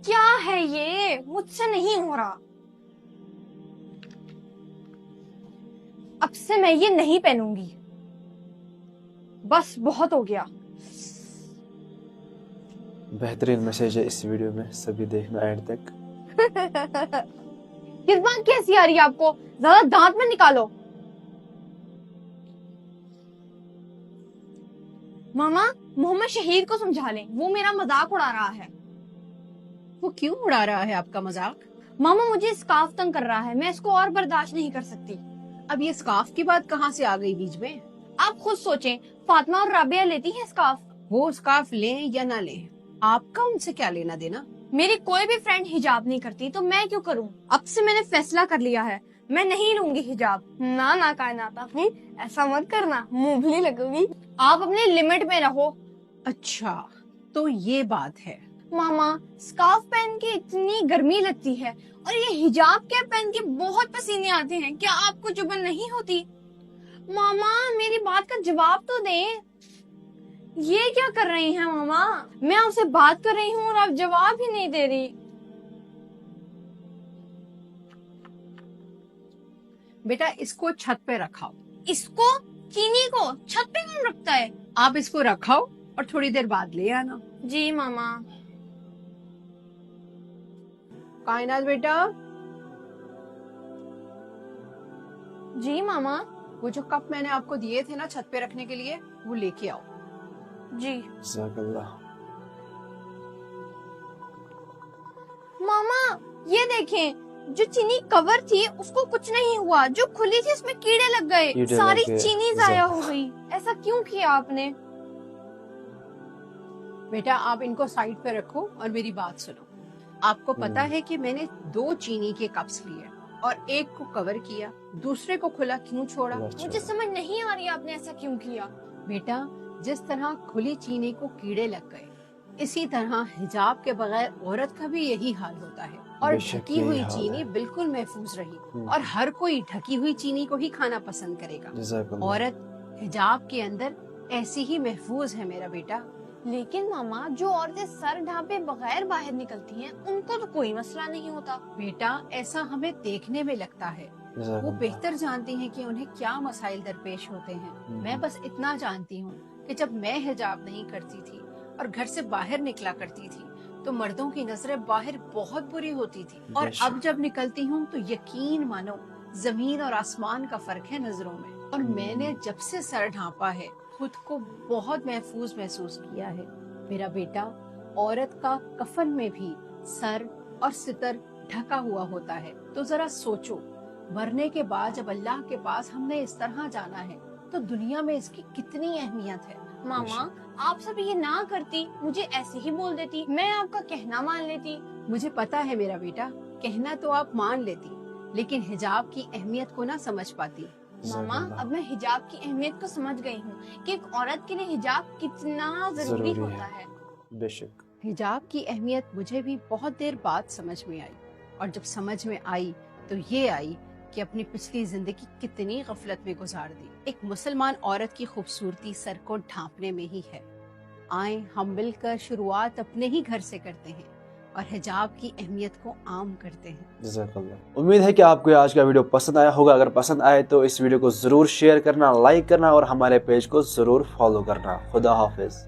کیا ہے یہ؟ مجھ سے نہیں ہو رہا. اب سے میں یہ نہیں پہنوں گی. بس بہت ہو گیا. بہترین میسج ہے اس ویڈیو میں, سبھی دیکھنا اینڈ تک. کس بات کیسی آ رہی ہے آپ کو؟ زیادہ دانت میں نکالو. ماما محمد شہید کو سمجھا لیں, وہ میرا مذاق اڑا رہا ہے. وہ کیوں اڑا رہا ہے آپ کا مذاق؟ ماما مجھے اسکارف تنگ کر رہا ہے, میں اس کو اور برداشت نہیں کر سکتی. اب یہ اسکارف کی بات کہاں سے آ گئی بیچ میں؟ آپ خود سوچیں, فاطمہ اور رابعہ لیتی ہیں اسکارف. وہ اسکارف لیں یا نہ لیں, آپ کا ان سے کیا لینا دینا؟ میری کوئی بھی فرینڈ حجاب نہیں کرتی تو میں کیوں کروں؟ اب سے میں نے فیصلہ کر لیا ہے, میں نہیں لوں گی حجاب. نہ کائنات آفرین, ایسا مت کرنا, منہ لگوں گی. آپ اپنے لمٹ میں رہو. اچھا تو یہ بات ہے. ماما اسکارف پہن کے اتنی گرمی لگتی ہے, اور یہ حجاب کیپ پہن کے بہت پسینے آتے ہیں, کیا آپ کو چبھن نہیں ہوتی؟ ماما میری بات کا جواب تو دیں. یہ کیا کر رہی ہیں ماما؟ میں آپ سے بات کر رہی ہوں اور آپ جواب ہی نہیں دے رہی. بیٹا اس کو چھت پہ رکھاؤ. اس کو, چینی کو چھت پہ کون رکھتا ہے؟ آپ اس کو رکھاؤ اور تھوڑی دیر بعد لے آنا. جی ماما. کائنات بیٹا, جی ماما. وہ جو کپ میں نے آپ کو دیے تھے نا چھت پہ رکھنے کے لیے, وہ لے کے آؤ. جی جزاک اللہ. ماما یہ دیکھیں, جو چینی کور تھی اس کو کچھ نہیں ہوا, جو کھلی تھی اس میں کیڑے لگ گئے, کیڑے ساری لگ گئے. چینی ضائع ہو گئی. ایسا کیوں کیا آپ نے؟ بیٹا آپ ان کو سائڈ پہ رکھو اور میری بات سنو. آپ کو پتا ہے کہ میں نے 2 چینی کے کپس لیے اور ایک کو کور کیا, دوسرے کو کھلا کیوں چھوڑا؟ مجھے سمجھ نہیں آ رہی آپ نے ایسا کیوں کیا. بیٹا جس طرح کھلی چینی کو کیڑے لگ گئے, اسی طرح حجاب کے بغیر عورت کا بھی یہی حال ہوتا ہے. اور بے شک ڈھکی یہی ہوئی حال چینی ہے. بالکل محفوظ رہی, اور ہر کوئی ڈھکی ہوئی چینی کو ہی کھانا پسند کرے گا. جزاک اللہ. عورت حجاب کے اندر ایسی ہی محفوظ ہے میرا بیٹا. لیکن ماما جو عورتیں سر ڈھانپے بغیر باہر نکلتی ہیں ان کو تو کوئی مسئلہ نہیں ہوتا. بیٹا ایسا ہمیں دیکھنے میں لگتا ہے, جزاک وہ اللہ. بہتر جانتی ہیں کہ انہیں کیا مسائل درپیش ہوتے ہیں. میں بس اتنا جانتی ہوں کہ جب میں حجاب نہیں کرتی تھی اور گھر سے باہر نکلا کرتی تھی تو مردوں کی نظریں باہر بہت بری ہوتی تھی, اور اب جب نکلتی ہوں تو یقین مانو زمین اور آسمان کا فرق ہے نظروں میں. اور میں نے جب سے سر ڈھانپا ہے خود کو بہت محفوظ محسوس کیا ہے. میرا بیٹا عورت کا کفن میں بھی سر اور ستر ڈھکا ہوا ہوتا ہے. تو ذرا سوچو, مرنے کے بعد جب اللہ کے پاس ہم نے اس طرح جانا ہے تو دنیا میں اس کی کتنی اہمیت ہے. ماما آپ سب یہ نہ کرتی, مجھے ایسے ہی بول دیتی, میں آپ کا کہنا مان لیتی. مجھے پتا ہے میرا بیٹا, کہنا تو آپ مان لیتی لیکن حجاب کی اہمیت کو نہ سمجھ پاتی. ماما اب میں حجاب کی اہمیت کو سمجھ گئی ہوں کہ ایک عورت کے لیے حجاب کتنا ضروری ہوتا ہے. بے شک. حجاب کی اہمیت مجھے بھی بہت دیر بعد سمجھ میں آئی, اور جب سمجھ میں آئی تو یہ آئی کہ اپنی پچھلی زندگی کتنی غفلت میں گزار دی. ایک مسلمان عورت کی خوبصورتی سر کو ڈھانپنے میں ہی ہے. آئیں ہم مل کر شروعات اپنے ہی گھر سے کرتے ہیں اور حجاب کی اہمیت کو عام کرتے ہیں. جزاک اللہ. امید ہے کہ آپ کو آج کا ویڈیو پسند آیا ہوگا. اگر پسند آئے تو اس ویڈیو کو ضرور شیئر کرنا, لائک کرنا اور ہمارے پیج کو ضرور فالو کرنا. خدا حافظ.